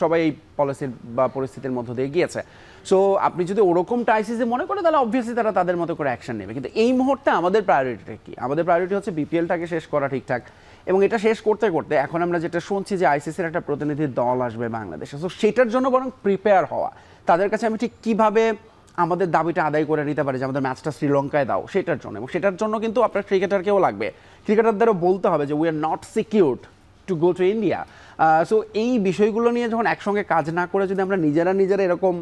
সবাই এই পলিসির বা পরিস্থিতির মধ্য দিয়ে গিয়েছে। সো আপনি যদি ওরকমটা আইসিসি মনে করে তাহলে অবভিয়াসলি তারা তাদের মতো করে অ্যাকশন নেবে, কিন্তু এই মুহূর্তে আমাদের প্রায়োরিটিটা কি? আমাদের প্রায়োরিটি হচ্ছে বিপিএলটাকে শেষ করা ঠিকঠাক, এবং এটা শেষ করতে করতে এখন আমরা যেটা শুনছি যে আইসিসির একটা প্রতিনিধি দল আসবে বাংলাদেশে, সো সেটার জন্য বরং প্রিপেয়ার হওয়া, তাদের কাছে আমি ঠিক কীভাবে আমাদের দাবিটা আদায় করে নিতে পারি যে আমাদের ম্যাচটা শ্রীলঙ্কায় দাও, সেটার জন্য। এবং সেটার জন্য কিন্তু আপনার ক্রিকেটারকেও লাগবে, ক্রিকেটারদেরও বলতে হবে যে we are not secured to go to India. So এই বিষয়গুলো নিয়ে যখন একসঙ্গে কাজ না করে যদি আমরা নিজেরা এরকম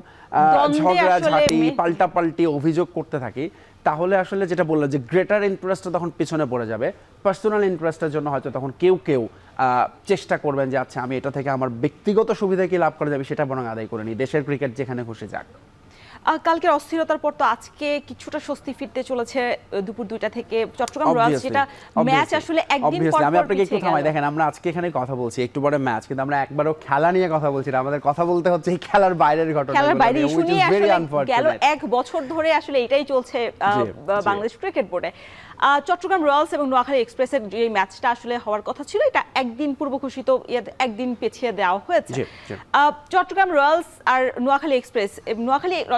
ঝগড়াঝাটি পাল্টাপাল্টি অভিযোগ করতে থাকি, তাহলে আসলে যেটা বললাম যে গ্রেটার ইন্টারেস্টটা তখন পিছনে পড়ে যাবে। পার্সোনাল ইন্টারেস্টের জন্য হয়তো তখন কেউ চেষ্টা করবেন যে আচ্ছা আমি এটা থেকে আমার ব্যক্তিগত সুবিধা কি লাভ করা যাবে সেটা বরং আদায় করে নিই, দেশের ক্রিকেট যেখানে খুশি যাক। কালকের অস্থিরতার পর তো আজকে কিছুটা স্বস্তি ফিরতে চলেছে দুপুর 2টা থেকে চট্টগ্রাম রয়্যালস, যেটা ম্যাচ আসলে একদিন পর আমি আপনাকে একটু থামাই, দেখেন আমরা আজকে এখানে কথা বলছি একটু পরে ম্যাচ, কিন্তু আমরা একবারও খেলা নিয়ে কথা বলছি না, আমাদের কথা বলতে হচ্ছে এই খেলার বাইরের ঘটনা, খেলার বাইরে ইস্যু নিয়ে আসলে গেল 1 বছর ধরে আসলে এটাই চলছে বাংলাদেশ ক্রিকেট বোর্ডে। চট্টগ্রাম রয়্যালস এবং নোয়াখালী এক্সপ্রেসের যে ম্যাচটা আসলে হওয়ার কথা ছিল এটা একদিন পূর্ব ঘোষিত একদিন পেছিয়ে দেওয়া হয়েছে। চট্টগ্রাম রয়্যালস আর নোয়াখালী এক্সপ্রেস,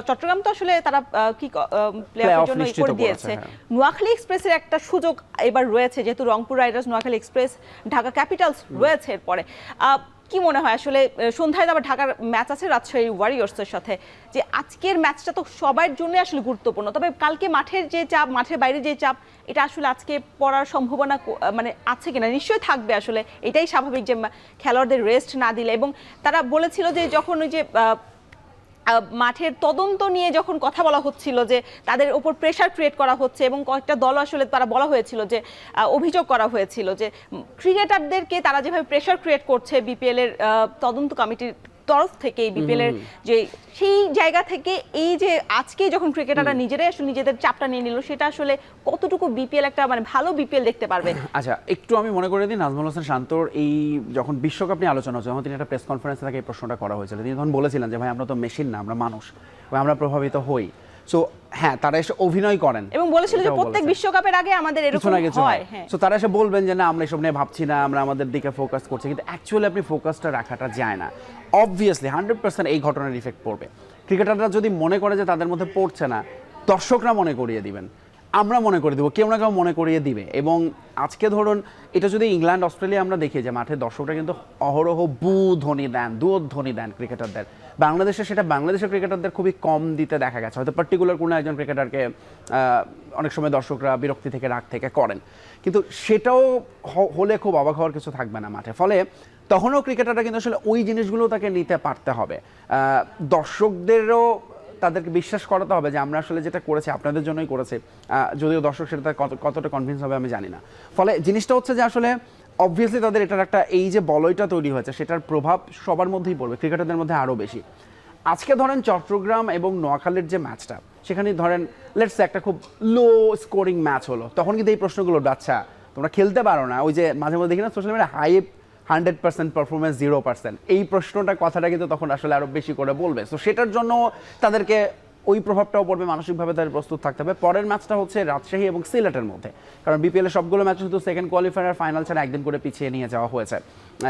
চট্টগ্রাম তো আসলে তারা কি প্লেঅফের জন্য করে দিয়েছে, নোয়াখালী এক্সপ্রেসের একটা সুযোগ এবার রয়েছে যেহেতু Rangpur Riders, Noakhali express, Dhaka Capitals রয়েছে এরপরে। কি মনে হয় আসলে সন্ধ্যায় আবার ঢাকার ম্যাচ আছে রাজশাহী ওয়ারিয়র্সের সাথে, যে আজকের ম্যাচটা তো সবার জন্য আসলে গুরুত্বপূর্ণ, তবে কালকে মাঠের যে চাপ, মাঠের বাইরে যে চাপ, এটা আসলে আজকে পড়ার সম্ভাবনা মানে আছে কিনা? নিশ্চয়ই থাকবে, আসলে এটাই স্বাভাবিক যে খেলোয়াড়দের রেস্ট না দিলে। এবং তারা বলেছিল যে যখন ওই যে মাঠের তদন্ত নিয়ে যখন কথা বলা হচ্ছিল যে তাদের উপর প্রেশার ক্রিয়েট করা হচ্ছে, এবং কয়েকটা দল আসলে তারা বলা হয়েছিল যে অভিযোগ করা হয়েছিল যে ক্রিকেটারদেরকে তারা যেভাবে প্রেশার ক্রিয়েট করছে বিপিএল এর তদন্ত কমিটির তরফ থেকে, বিপিএল এর যে সেই জায়গা থেকে এই যে আজকে যখন ক্রিকেটাররা নিজেরাই আসলে নিজেদের চাপটা নিয়ে নিল, সেটা আসলে কতটুকু বিপিএল একটা মানে ভালো বিপিএল দেখতে পারবে? আচ্ছা, একটু আমি মনে করে দিই, নাজমুল হোসেন শান্তর এই যখন বিশ্বকাপ নিয়ে আলোচনা হচ্ছে, যখন তিনি একটা প্রেস কনফারেন্সে তাকে এই প্রশ্নটা করা হয়েছিল, তিনি তখন বলেছিলেন যে ভাই আমরা তো মেশিন না, আমরা মানুষ, আমরা প্রভাবিত হই। সো হ্যাঁ, তারা এসে অভিনয় করেন এবং বলেছিল যে প্রত্যেক বিশ্বকাপের আগে আমাদের এরকম হয়। সো তারা এসে বলবেন যে না আমরা এসব নিয়ে ভাবছি না, আমরা আমাদের দিকে ফোকাস করছি, কিন্তু অ্যাকচুয়ালি আপনি ফোকাসটা রাখাটা যায় না। অবভিয়াসলি 100% এই ঘটনার ইফেক্ট পড়বে। ক্রিকেটাররা যদি মনে করে যে তাদের মধ্যে পড়ছে না, দর্শকরা মনে করিয়ে দিবেন, আমরা মনে করে দেবো, কেউ না কেউ মনে করিয়ে দিবে। এবং আজকে ধরুন এটা যদি ইংল্যান্ড অস্ট্রেলিয়া আমরা দেখি যে মাঠে দর্শকরা কিন্তু অহরহ ধ্বনি দেন, দুধ্বনি দেন ক্রিকেটারদের, বাংলাদেশে সেটা বাংলাদেশের ক্রিকেটারদের খুবই কম দিতে দেখা গেছে। হয়তো পার্টিকুলার কোনো একজন ক্রিকেটারকে অনেক সময় দর্শকরা বিরক্তি থেকে রাগ থেকে করেন, কিন্তু সেটাও হলে খুব অবাক হওয়ার কিছু থাকবে না মাঠে। ফলে তখনও ক্রিকেটাররা কিন্তু আসলে ওই জিনিসগুলো তাকে নিতে পারতে হবে। দর্শকদেরও তাদেরকে বিশ্বাস করাতে হবে যে আমরা আসলে যেটা করেছি আপনাদের জন্যই করেছি, যদিও দর্শক সেটা কতটা কনভিন্স হবে আমি জানি না। ফলে জিনিসটা হচ্ছে যে আসলে অবভিয়াসলি তাদের এটার একটা এই যে বলয়টা তৈরি হয়েছে সেটার প্রভাব সবার মধ্যেই পড়বে, ক্রিকেটারদের মধ্যে আরও বেশি। আজকে ধরেন চট্টগ্রাম এবং নোয়াখালীর যে ম্যাচটা, সেখানে ধরেন লেটস সে একটা খুব লো স্কোরিং ম্যাচ হলো, তখন কিন্তু এই প্রশ্নগুলো আচ্ছা তোমরা খেলতে পারো না, ওই যে মাঝে মধ্যে দেখি না সোশ্যাল মিডিয়া হাইপ 100% পারফরমেন্স 0%, এই প্রশ্নটা কথাটা কিন্তু তখন আসলে আরও বেশি করে বলবে। সো সেটার জন্য তাদেরকে ওই প্রভাবটাও পড়বে, মানসিকভাবে তাদের প্রস্তুত থাকতে হবে। পরের ম্যাচটা হচ্ছে রাজশাহী এবং সিলেটের মধ্যে, কারণ বিপিএল এর সবগুলো ম্যাচ শুধু সেকেন্ড কোয়ালিফায়ার আর ফাইনাল ছাড়া একদিন করে পিছিয়ে নিয়ে যাওয়া হয়েছে।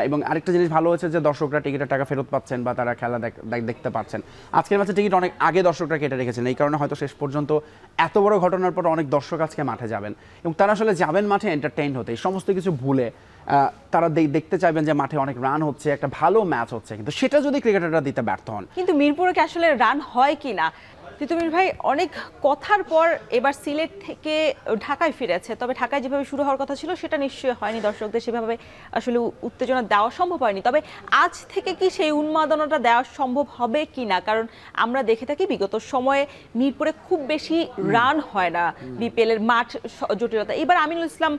এবং আরেকটা জিনিস ভালো হয়েছে যে দর্শকরা টিকিটের টাকা ফেরত পাচ্ছেন বা তারা খেলা দেখতে পাচ্ছেন। আজকের ম্যাচে টিকিট অনেক আগে দর্শকরা কেটে রেখেছেন, এই কারণে হয়তো শেষ পর্যন্ত এত বড় ঘটনার পর অনেক দর্শক আজকে মাঠে যাবেন এবং তারা আসলে যাবেন মাঠে এন্টারটেইন হতে, এই সমস্ত কিছু ভুলে তারা দেখতে চাইবেন যে মাঠে অনেক রান হচ্ছে, একটা ভালো ম্যাচ হচ্ছে, কিন্তু সেটা যদি ক্রিকেটাররা দিতে ব্যর্থ হন। কিন্তু মিরপুরে কি আসলে রান হয় কি না? তিতুমির ভাই, অনেক কথার পর এবার সিলেট থেকে ঢাকায় ফিরেছে, তবে ঢাকায় যেভাবে শুরু হওয়ার কথা ছিল সেটা নিশ্চয়ই হয়নি, দর্শকদের সেভাবে আসলে উত্তেজনা দেওয়া সম্ভব হয়নি। তবে আজ থেকে কি সেই উন্মাদনাটা দেওয়া সম্ভব হবে কি না? কারণ আমরা দেখে থাকি বিগত সময়ে মিরপুরে খুব বেশি রান হয় না, বিপিএল এর মাঠ জটিলতা। এবার আমিনুল ইসলাম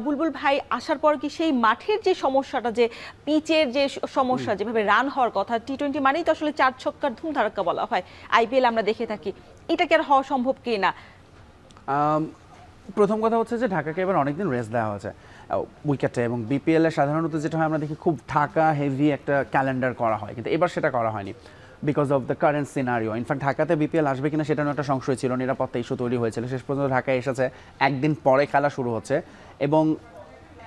বুলবুল ভাই আসার পর কি সেই মাঠের যে সমস্যাটা, যে পিচের যে সমস্যা, যেভাবে রান হওয়ার কথা, টি-20 মানেই তো আসলে 4 ছক্কার ধুমধারাক্কা বলা হয়, আইপিএল আমরা দেখে থাকি, এটা কি আর হওয়া সম্ভব কি না? প্রথম কথা হচ্ছে যে ঢাকাকে এবার অনেকদিন রেস্ট দেওয়া হয়েছে উইকেটে, এবং বিপিএল এ সাধারণত যেটা হয় আমরা দেখি খুব ঢাকা হেভি একটা ক্যালেন্ডার করা হয়, কিন্তু এবার সেটা করা হয়নি because of the current scenario. In fact ঢাকাতে বিপিএল আসবে কিনা সেটা নিয়ে একটা সংশয় ছিল, নিরাপত্তা ইস্যু তৈরি হয়েছিল। শেষ পর্যন্ত ঢাকায় এসেছে, একদিন পরে খেলা শুরু হচ্ছে এবং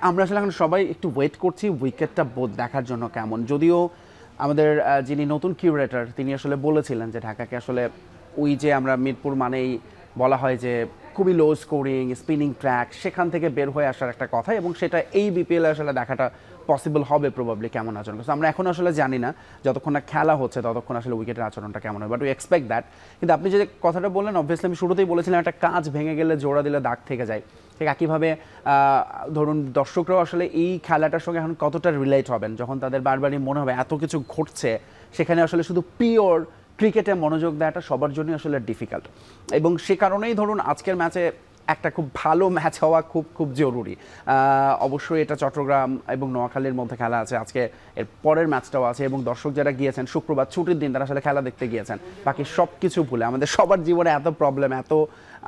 আমরা আসলে এখন সবাই একটু ওয়েট করছি উইকেটটা দেখার জন্য কেমন। যদিও আমাদের যিনি নতুন কিউরেটর তিনি আসলে বলেছিলেন যে ঢাকাকে আসলে ওই যে আমরা মিরপুর মানেই বলা হয় যে খুবই লো স্কোরিং স্পিনিং ট্র্যাক, সেখান থেকে বের হয়ে আসার একটা কথা, এবং সেটা এই বিপিএল আসলে দেখাটা পসিবল হবে প্রবাবলি কেমন আচরণ করছে আমরা এখন আসলে জানি না, যতক্ষণ না খেলা হচ্ছে ততক্ষণ আসলে উইকেটের আচরণটা কেমন হয়, বাট উই এক্সপেক্ট দ্যাট। কিন্তু আপনি যে কথাটা বললেন, অবভিয়াসলি আমি শুরুতেই বলেছিলাম একটা কাজ ভেঙে গেলে জোড়া দিলে দাগ থেকে যায়, ঠিক একইভাবে ধরুন দর্শকরাও আসলে এই খেলাটার সঙ্গে এখন কতটা রিলেট হবেন যখন তাদের বারবারই মনে হবে এত কিছু ঘটছে, সেখানে আসলে শুধু পিওর ক্রিকেটে মনোযোগ দেওয়াটা সবার জন্যই আসলে ডিফিকাল্ট। এবং সে কারণেই ধরুন আজকের ম্যাচে একটা খুব ভালো ম্যাচ হওয়া খুব খুব জরুরি। অবশ্যই এটা চট্টগ্রাম এবং নোয়াখালীর মধ্যে খেলা আছে, আজকে এর পরের ম্যাচটাও আছে, এবং দর্শক যারা গিয়েছেন শুক্রবার ছুটির দিন তারা আসলে খেলা দেখতে গিয়েছেন, বাকি সব কিছু ভুলে আমাদের সবার জীবনে এত প্রবলেম, এত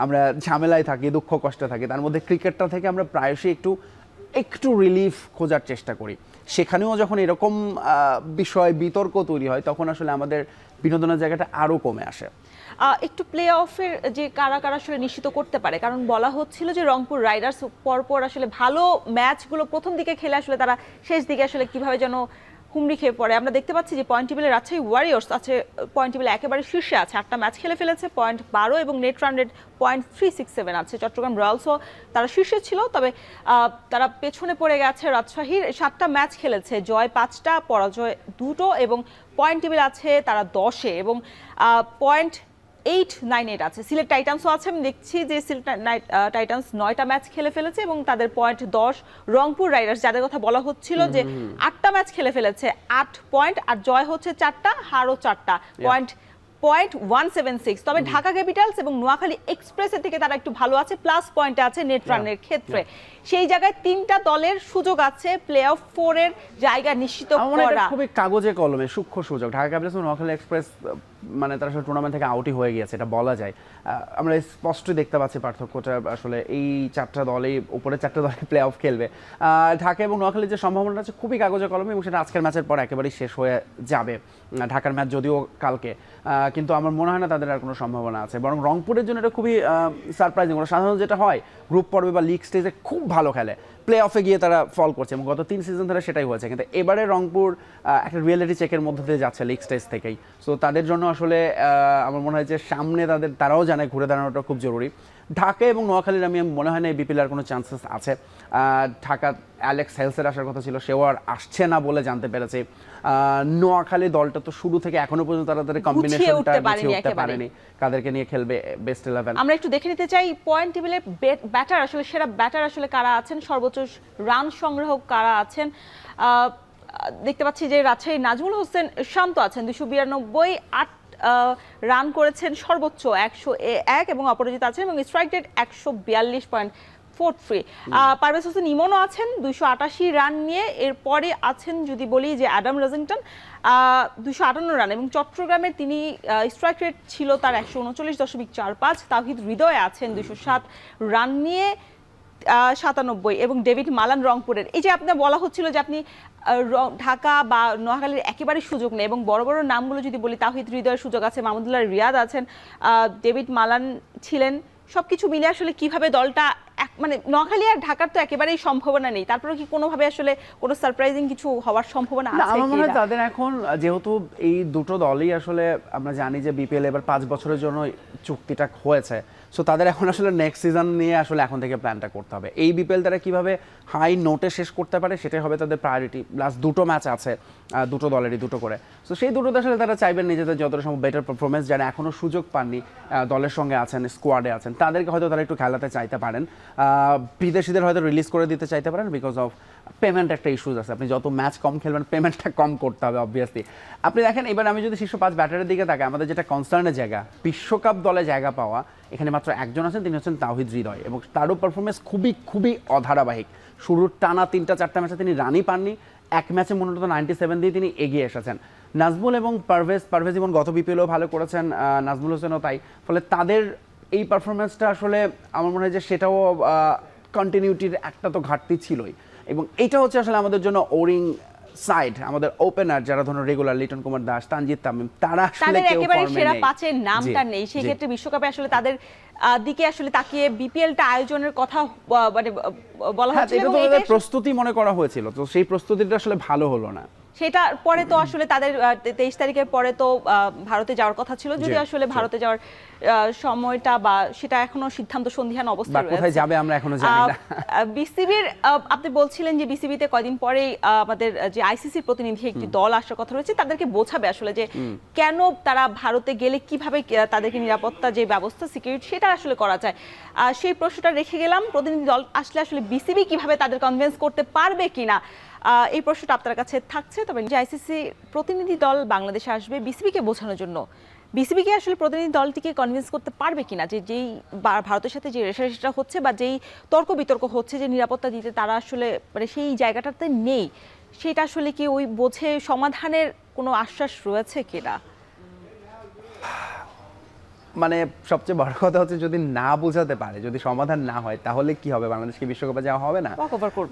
আমরা ঝামেলায় থাকি, দুঃখ কষ্টে থাকি, তার মধ্যে ক্রিকেটটা থেকে আমরা প্রায়শই একটু রিলিফ খোঁজার চেষ্টা করি। সেখানেও যখন এরকম বিষয় বিতর্ক তৈরি হয় তখন আসলে আমাদের বিনোদনের জায়গাটা আরও কমে আসে। একটু প্লে অফের যে কারা কারা আসলে নিশ্চিত করতে পারে, কারণ বলা হচ্ছিল যে রংপুর রাইডার্স পরপর আসলে ভালো ম্যাচগুলো প্রথম দিকে খেলে আসলে তারা শেষ দিকে আসলে কিভাবে যেন হুমড়ি খেয়ে পড়ে। আমরা দেখতে পাচ্ছি যে পয়েন্ট টেবিলে রাজশাহী ওয়ারিয়র্স আছে পয়েন্ট টেবিলে একেবারে শীর্ষে আছে, 8টা ম্যাচ খেলে ফেলেছে, পয়েন্ট 12 এবং নেট রান রেট 0.367 আছে। চট্টগ্রাম রয়্যালসও তারা শীর্ষে ছিল, তবে তারা পেছনে পড়ে গেছে। রাজশাহীর 7টা ম্যাচ খেলেছে, জয় 5টা, পরাজয় 2টো, এবং পয়েন্ট টেবিল আছে তারা 10-এ এবং পয়েন্ট 898 আছে। সিলেট টাইটান্সও আছে, আমি দেখছি যে সিলেট টাইটান্স 9টা ম্যাচ খেলে ফেলেছে এবং তাদের পয়েন্ট 10। রংপুর রাইডার্স যাদের কথা বলা হচ্ছিল যে 8টা ম্যাচ খেলে ফেলেছে, 8 পয়েন্ট, আর জয় হচ্ছে 4টা, হারও 4টা, পয়েন্ট 0.176। তবে ঢাকা ক্যাপিটালস এবং নোয়াখালী এক্সপ্রেসের থেকে তারা একটু ভালো আছে, প্লাস পয়েন্টে আছে নেট রানের ক্ষেত্রে। সেই জায়গায় 3টা দলের সুযোগ আছে প্লে অফ 4 এর জায়গা নিশ্চিত করা। খুবই কাগজে কলমে সূক্ষ্ম সুযোগ। ঢাকা ক্যাপিটালস এবং নোয়াখালী এক্সপ্রেস মানে তারা আসলে টুর্নামেন্ট থেকে আউটই হয়ে গিয়েছে, এটা বলা যায়। আমরা স্পষ্টই দেখতে পাচ্ছি পার্থক্যটা, আসলে এই 4টা দলেই উপরে 4টা দলে প্লে অফ খেলবে। ঢাকা এবং নোয়াখালীর যে সম্ভাবনাটা আছে খুবই কাগজে কলমে, এবং সেটা আজকের ম্যাচের পর একেবারেই শেষ হয়ে যাবে। ঢাকার ম্যাচ যদিও কালকে, কিন্তু আমার মনে হয় না তাদের আর কোনো সম্ভাবনা আছে, বরং রংপুরের জন্য এটা খুবই সারপ্রাইজিং। ওরা সাধারণত যেটা হয় গ্রুপ পর্বে বা লিগ স্টেজে খুব ভালো খেলে, প্লে অফে গিয়ে তারা ফল করছে, এবং গত 3 সিজন ধরে সেটাই হয়েছে, কিন্তু এবারে রংপুর একটা রিয়েলিটি চেকের মধ্যে দিয়ে যাচ্ছে লিগ স্টেজ থেকেই। সো তাদের জন্য আসলে আমার মনে হয় যে সামনে তারাও জানে ঘুরে দাঁড়ানোটা খুব জরুরি। ঢাকা এবং নোয়াখালীর আমি মনে হয় না এই বিপিএল আর কোনো চান্সেস আছে। ঢাকা অ্যালেক্স হেলসের আসার কথা ছিল, সেও আর আসছে না বলে জানতে পেরেছি। নোয়াখালী দলটা তো শুরু থেকে এখনো পর্যন্ত তাদের কম্বিনেশনটা গুছিয়ে উঠতে পারেনি, কাদেরকে নিয়ে খেলবে বেস্ট 11। আমরা একটু দেখে নিতে চাই পয়েন্ট টেবিলে ব্যাটার আসলে সেরা ব্যাটার আসলে কারা আছেন, সর্বোচ্চ রান সংগ্রাহক কারা আছেন। দেখতে পাচ্ছি যে রাজশাহীর নাজমুল হোসেন শান্ত আছেন 292, 8 রান করেছেন, সর্বোচ্চ 101 এবং অপরাজিত আছেন, এবং স্ট্রাইক রেট 142.43। পারভেজ হোসেন ইমনও আছেন 288 রান নিয়ে। এরপরে আছেন যদি বলি যে অ্যাডাম রজিংটন 258 রান, এবং চট্টগ্রামের তিনি স্ট্রাইক রেট ছিল তার 139.45। তাওহিদ হৃদয় আছেন 207 রান নিয়ে। 97 এবং ডেভিড মালান রংপুরের। এই যে আপনার বলা হচ্ছিল যে আপনি ঢাকা বা নোয়াখালীর একেবারে সুযোগ নেই, এবং বড় বড় নামগুলো যদি বলি, তাহিদ হৃদয়ের সুযোগ আছে, মাহমুদুল্লাহ রিয়াদ আছেন, ডেভিড মালান ছিলেন, সবকিছু মিলে আসলে কিভাবে দলটা মানে নোয়াখালী আর ঢাকার তো একেবারেই সম্ভাবনা নেই, তারপরে কি কোনোভাবে আসলে কোনো সারপ্রাইজিং কিছু হওয়ার সম্ভাবনা আছে? আমার মনে হয় তাদের এখন যেহেতু এই দুটো দলই আসলে আমরা জানি যে বিপিএল এবার 5 বছরের জন্য চুক্তিটা হয়েছে, সো তাদের এখন আসলে নেক্সট সিজন নিয়ে আসলে এখন থেকে প্ল্যানটা করতে হবে। এই বিপিএল তারা কিভাবে হাই নোটে শেষ করতে পারে সেটাই হবে তাদের প্রায়োরিটি। লাস্ট দুটো ম্যাচ আছে দুটো দলেরই দুটো করে, সো সেই দুটোতে আসলে তারা চাইবেন নিজেদের যতটা সম্ভব বেটার পারফরমেন্স। যারা এখনও সুযোগ পাননি, দলের সঙ্গে আছেন, স্কোয়াডে আছেন, তাদেরকে হয়তো তারা একটু খেলাতে চাইতে পারেন, বিদেশিদের হয়তো রিলিজ করে দিতে চাইতে পারেন, বিকজ অফ পেমেন্ট একটা ইস্যুজ আছে। আপনি যত ম্যাচ কম খেলবেন পেমেন্টটা কম করতে হবে অবভিয়াসলি। আপনি দেখেন এবার আমি যদি শীর্ষ 5 ব্যাটারের দিকে তাকাই, আমাদের যেটা কনসার্নের জায়গা বিশ্বকাপ দলে জায়গা পাওয়া, এখানে মাত্র একজন আছেন, তিনি হচ্ছেন তাওহিদ হৃদয়, এবং তারও পারফরমেন্স খুবই খুবই অধারাবাহিক। শুরুর টানা 3-4টা ম্যাচে তিনি রানই পাননি, এক ম্যাচে মূলত 97 দিয়ে তিনি এগিয়ে এসেছেন। নাজমুল এবং পারভেজ যেমন গত বিপিএলও ভালো করেছেন, নাজমুল হোসেনও তাই, ফলে তাদের এই পারফরমেন্সটা আসলে আমার মনে হয় যে সেটাও কন্টিনিউটির একটা তো ঘাটতি ছিলই, এবং এটা হচ্ছে আসলে আমাদের জন্য ওরিং সাইড। আমাদের ওপেনার যারা ধরুন রেগুলার লিটন কুমার দাস, তানজিদ তামিম, তারা আসলে কেউ একেবারে ফর্মে সেরা নেই। 5-এর নামটা নেই। সেই ক্ষেত্রে বিশ্বকাপে আসলে তাদের দিকে আসলে তাকিয়ে বিপিএলটা আয়োজনের কথা মানে বলা হচ্ছে, এটা এবং তো এটাই প্রস্তুতি মনে করা হয়েছিল, তো সেই প্রস্তুতিটা আসলে ভালো হলো না। সেটা পরে তো আসলে তাদের 23 তারিখের পরে তো ভারতে যাওয়ার কথা ছিল, যদি আসলে ভারতে যাওয়ার সময়টা বা সেটা এখনো সিদ্ধান্ত সন্ধিহান অবস্থায় রয়েছে। কোথায় যাবে আমরা এখনো জানি না। বিসিবির আপনি বলছিলেন যে বিসিবিতে কয়দিন পরেই আমাদের যে আইসিসির প্রতিনিধি একটি দল আসার কথা রয়েছে, তাদেরকে বোঝাবে আসলে যে কেন তারা ভারতে গেলে কিভাবে তাদেরকে নিরাপত্তা যে ব্যবস্থা, সিকিউরিটি, সেটা আসলে করা যায়। সেই প্রশ্নটা রেখে গেলাম, প্রতিনিধি দল আসলে আসলে বিসিবি কিভাবে তাদের কনভিন্স করতে পারবে কিনা, এই প্রশ্নটা আপনার কাছে থাকছে। তবে যে আইসিসি প্রতিনিধি দল বাংলাদেশে আসবে বিসিবিকে বোঝানোর জন্য, বিসিবিকে আসলে প্রতিনিধি দলটিকে কনভিন্স করতে পারবে কিনা যে যেই ভারতের সাথে যে রেশারেশিটা হচ্ছে বা যেই তর্ক বিতর্ক হচ্ছে যে নিরাপত্তা দিতে তারা আসলে মানে সেই জায়গাটাতে নেই, সেটা আসলে কি ওই বোঝে সমাধানের কোনো আশ্বাস রয়েছে কিনা? মানে সবচেয়ে বড় কথা হচ্ছে যদি না বোঝাতে পারে, যদি সমাধান না হয়, তাহলে কি হবে? বাংলাদেশকে বিশ্বকাপে যাওয়া হবে না।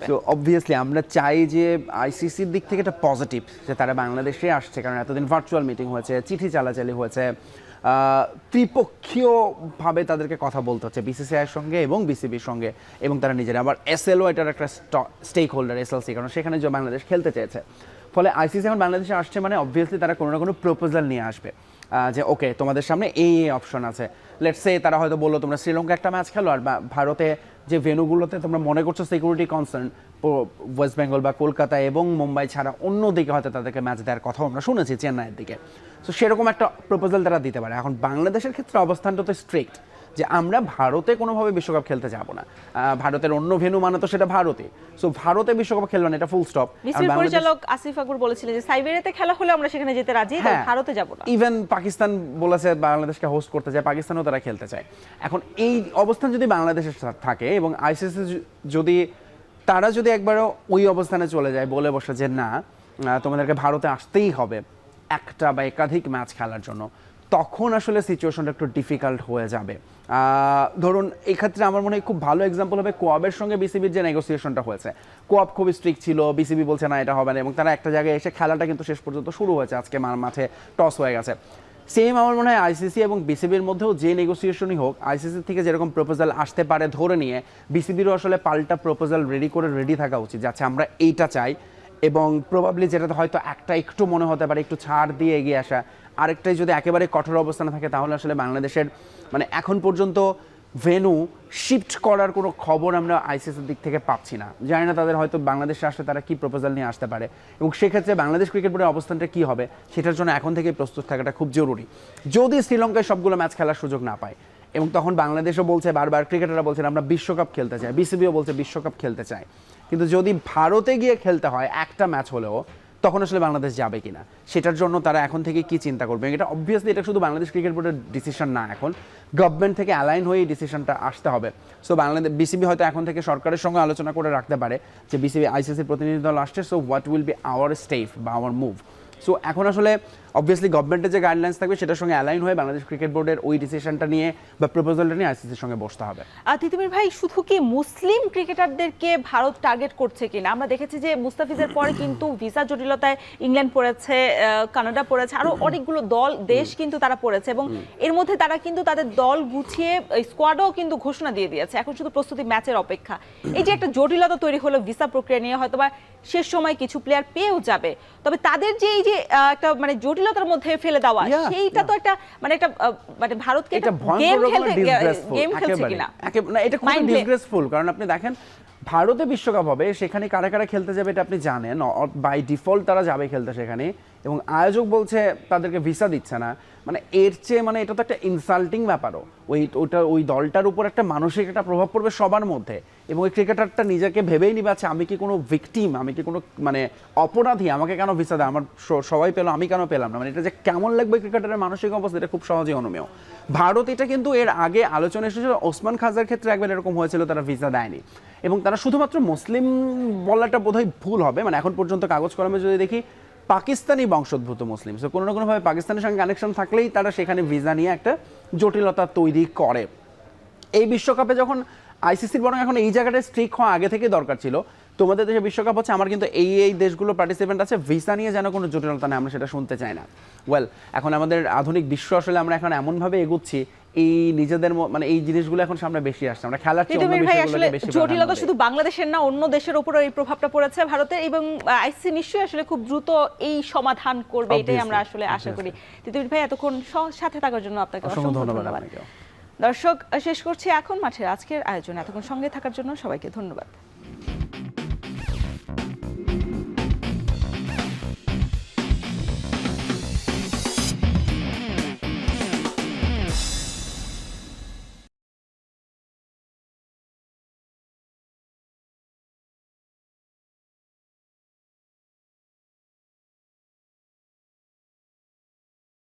তো অবভিয়াসলি আমরা চাই যে আইসিসির দিক থেকে এটা পজিটিভ যে তারা বাংলাদেশে আসছে, কারণ এতদিন ভার্চুয়াল মিটিং হয়েছে, চিঠি চালাচালি হয়েছে, ত্রিপক্ষীয়ভাবে তাদেরকে কথা বলতে হচ্ছে বিসিসিআইয়ের সঙ্গে এবং বিসিবির সঙ্গে, এবং তারা নিজেরা আবার এসএলও এটার একটা স্টেক হোল্ডার, এসএলসি, কারণ সেখানে যে বাংলাদেশ খেলতে চেয়েছে। ফলে আইসিসি এখন বাংলাদেশে আসছে মানে অবভিয়াসলি তারা কোনো না কোনো প্রপোজাল নিয়ে আসবে যে ওকে তোমাদের সামনে এই অপশন আছে। লেটস সে তারা হয়তো বললো তোমরা শ্রীলঙ্কা একটা ম্যাচ খেলো, আর ভারতে যে ভেন্যুগুলোতে তোমরা মনে করছো সিকিউরিটি কনসার্ন, ওয়েস্ট বেঙ্গল বা কলকাতা এবং মুম্বাই ছাড়া অন্য দিকে হয়তো তাদেরকে ম্যাচ দেওয়ার কথাও আমরা শুনেছি, চেন্নাইয়ের দিকে। সো সেরকম একটা প্রপোজাল তারা দিতে পারে। এখন বাংলাদেশের ক্ষেত্রে অবস্থানটা তো স্ট্রিক্ট যে আমরা ভারতে কোনোভাবে বিশ্বকাপ খেলতে যাব না, ভারতের অন্য ভেন্যু মানে তো সেটা ভারতে, সো ভারতে বিশ্বকাপ খেলবে না, এটা ফুল স্টপ। বিসিবি পরিচালক আসিফ আকবর বলেছিলেন যে সাইবেরিয়াতে খেলা হলে আমরা সেখানে যেতে রাজি, ভারতে যাব না। ইভেন পাকিস্তান বলেছে বাংলাদেশকে হোস্ট করতে চায়, পাকিস্তানও তারা খেলতে চায়। এখন এই অবস্থান যদি বাংলাদেশের থাকে এবং আইসিসি যদি তারা যদি একবারও ওই অবস্থানে চলে যায়, বলে বসে যে না তোমাদেরকে ভারতে আসতেই হবে একটা বা একাধিক ম্যাচ খেলার জন্য, তখন আসলে সিচুয়েশনটা একটু ডিফিকাল্ট হয়ে যাবে। ধরুন এই ক্ষেত্রে আমার মনে হয় খুব ভালো এক্সাম্পল হবে কোয়াবের সঙ্গে বিসিবির যে নেগোসিয়েশনটা হয়েছে। কোয়াব খুবই স্ট্রিক্ট ছিল, বিসিবি বলছে না এটা হবে না, এবং তারা একটা জায়গায় এসে খেলাটা কিন্তু শেষ পর্যন্ত শুরু হয়েছে, আজকে মাঠে টস হয়ে গেছে। সেম আমার মনে হয় আইসিসি এবং বিসিবির মধ্যেও যে নেগোসিয়েশনই হোক, আইসিসি থেকে যেরকম প্রপোজাল আসতে পারে ধরে নিয়ে বিসিবিরও আসলে পাল্টা প্রপোজাল রেডি থাকা উচিত, যাচ্ছে আমরা এইটা চাই, এবং প্রবাবলি যেটাতে হয়তো একটা একটু মনে হতে পারে একটু ছাড় দিয়ে এগিয়ে আসা, আরেকটাই যদি একেবারে কঠোর অবস্থানে থাকে, তাহলে আসলে বাংলাদেশের মানে এখন পর্যন্ত ভেন্যু শিফট করার কোনো খবর আমরা আইসিসির দিক থেকে পাচ্ছি না। জানি না তাদের হয়তো বাংলাদেশে আসলে তারা কি প্রপোজাল নিয়ে আসতে পারে, এবং সেক্ষেত্রে বাংলাদেশ ক্রিকেট বোর্ডের অবস্থানটা কী হবে সেটার জন্য এখন থেকে প্রস্তুত থাকাটা খুব জরুরি। যদি শ্রীলঙ্কায় সবগুলো ম্যাচ খেলার সুযোগ না পায়, এবং তখন বাংলাদেশও বলছে বারবার, ক্রিকেটাররা বলছেন আমরা বিশ্বকাপ খেলতে চাই, বিসিবিও বলছে বিশ্বকাপ খেলতে চাই, কিন্তু যদি ভারতে গিয়ে খেলতে হয় একটা ম্যাচ হলেও, তখন আসলে বাংলাদেশ যাবে কিনা সেটার জন্য তারা এখন থেকে কি চিন্তা করবে। এটা অবভিয়াসলি এটা শুধু বাংলাদেশ ক্রিকেট বোর্ডের ডিসিশন না, এখন গভর্নমেন্ট থেকে অ্যালাইন হয়ে এই ডিসিশনটা আসতে হবে। সো বাংলাদেশ বিসিবি হয়তো এখন থেকে সরকারের সঙ্গে আলোচনা করে রাখতে পারে যে বিসিবি আইসিসির প্রতিনিধি দল আসছে, so what will be hour step বা আওয়ার মুভ। সো এখন আসলে অবভিয়াসলি গভর্নমেন্টের যে গাইডলাইন্স থাকবে সেটার সঙ্গে অ্যালাইন হয়ে বাংলাদেশ ক্রিকেট বোর্ডের ওই ডিসিশনটা নিয়ে বা প্রপোজালটা নিয়ে আইসিসির সঙ্গে বসতে হবে। তিতুমির ভাই, শুধু কি মুসলিম ক্রিকেটারদেরকে ভারত টার্গেট করছে কিনা? আমরা দেখেছি যে মুস্তাফিজের পরে কিন্তু ভিসা জটিলতায় ইংল্যান্ড পড়েছে, কানাডা পড়েছে, আরো অনেকগুলো দেশ কিন্তু তারা পড়েছে, এবং এর মধ্যে তারা কিন্তু তাদের দল গুছিয়ে স্কোয়াডও কিন্তু ঘোষণা দিয়ে দিয়েছে। এখন শুধু প্রস্তুতি ম্যাচের অপেক্ষা। এই যে একটা জটিলতা তৈরি হলো ভিসা প্রক্রিয়া নিয়ে, হয়তোবা শেষ সময় কিছু প্লেয়ার পেয়েও যাবে, তবে তাদের যে এই যে একটা মানে জটিলতার মধ্যে ফেলে দেওয়া, সেইটা তো একটা মানে একটা মানে ভারতকে এটা গেম খেলছে কিনা না, এটা খুব ডিসগ্রেসফুল। কারণ আপনি দেখেন ভারতে বিশ্বকাপ হবে, সেখানে কারা কারা খেলতে যাবে এটা আপনি জানেন, বাই ডিফল্ট তারা যাবে খেলতে সেখানে, এবং আয়োজক বলছে তাদেরকে ভিসা দিচ্ছে না। মানে এর চেয়ে মানে এটা তো একটা ইনসাল্টিং ব্যাপারও। ওই দলটার উপর একটা মানসিক একটা প্রভাব পড়বে সবার মধ্যে, এবং ওই ক্রিকেটারটা নিজেকে ভেবেই নিবে আচ্ছা আমি কি কোনো ভিকটিম, আমি কি কোনো মানে অপরাধী, আমাকে কেন ভিসা দেয়, আমার সবাই পেলো আমি কেন পেলাম না। মানে এটা যে কেমন লাগবে ক্রিকেটারের মানসিক অবস্থা, এটা খুব সহজেই অনুমেয়। ভারত এটা কিন্তু এর আগে আলোচনা এসেছিল, ওসমান খাজার ক্ষেত্রে একবার এরকম হয়েছিল, তারা ভিসা দেয়নি, এবং তারা শুধুমাত্র মুসলিম বলাটা বোধহয় ভুল হবে। মানে এখন পর্যন্ত কাগজ কলমে যদি দেখি পাকিস্তানি বংশোদ্ভূত মুসলিম, সো কোনো না কোনোভাবে পাকিস্তানের সঙ্গে কানেকশন থাকলেই তারা সেখানে ভিসা নিয়ে একটা জটিলতা তৈরি করে। এই বিশ্বকাপে যখন আইসিসির বরং এখন এই জায়গাটা স্ট্রিক হওয়া আগে থেকে দরকার ছিল। তোমাদের দেশে বিশ্বকাপ হচ্ছে, আমার কিন্তু এই দেশগুলো পার্টিসিপেন্ট আছে, ভিসা নিয়ে যেন কোনো জটিলতা নেই, আমরা সেটা শুনতে চাই না। ওয়েল, এখন আমাদের আধুনিক বিশ্ব আসলে আমরা এখন এমনভাবে এগোচ্ছি, এই নিজেদের মানে এই জিনিসগুলো এখন সামনে বেশি আসছে, আমরা খেলার চেয়ে অন্য বিষয়গুলোকে বেশি প্রাধান্য জটিলতা দেই। শুধু বাংলাদেশের না, অন্য দেশের উপরও এই প্রভাবটা পড়েছে ভারতের, এবং আইসিসি নিশ্চয়ই আসলে খুব দ্রুত এই সমাধান করবে, এটাই আমরা আসলে আশা করি। তিতুমির ভাই, এতক্ষণ সাথে থাকার জন্য আপনাকে অসংখ্য ধন্যবাদ। দর্শক, শেষ করছি এখন মাঠের আজকের আয়োজন। এতক্ষণ সঙ্গে থাকার জন্য সবাইকে ধন্যবাদ।